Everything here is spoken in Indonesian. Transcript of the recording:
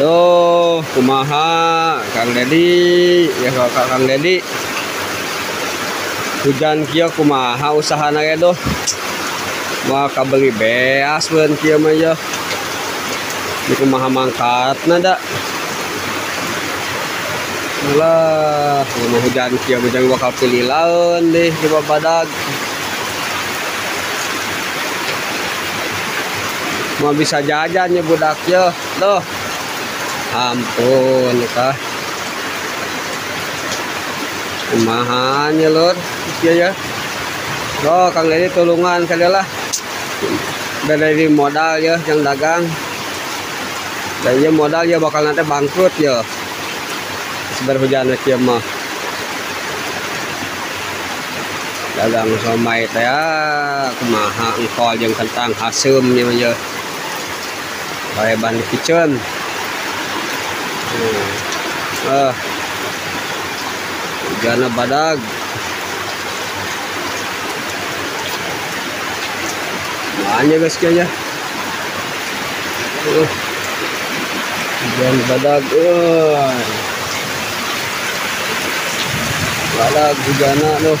Duh, kumaha Kang Dedi, ya Kang Dedi. Hujan kieu kumaha usahana ge duh. Moal kabeli beas beun kieu mah ya. Di kumaha mangkatna da. Alah, mun hujan kieu bujang bakal pilih laun deh di badag. Mau bisa jajan ya budak ya. Duh. Ampun kah. Kumahannya lur. Iya ya. Loh, Kang Dedi tulungan kali lah. Dari modal ya yang dagang. Dan ya modal ya bakal nanti bangkrut ya. Berhujan kieu mah. Dagang somai teh kumaha engkol jeung kentang hasem nya mah ya. Bae ban kitchen. Hujana badag. Banyak guys kayaknya. Hujan badag. Badag hujana loh.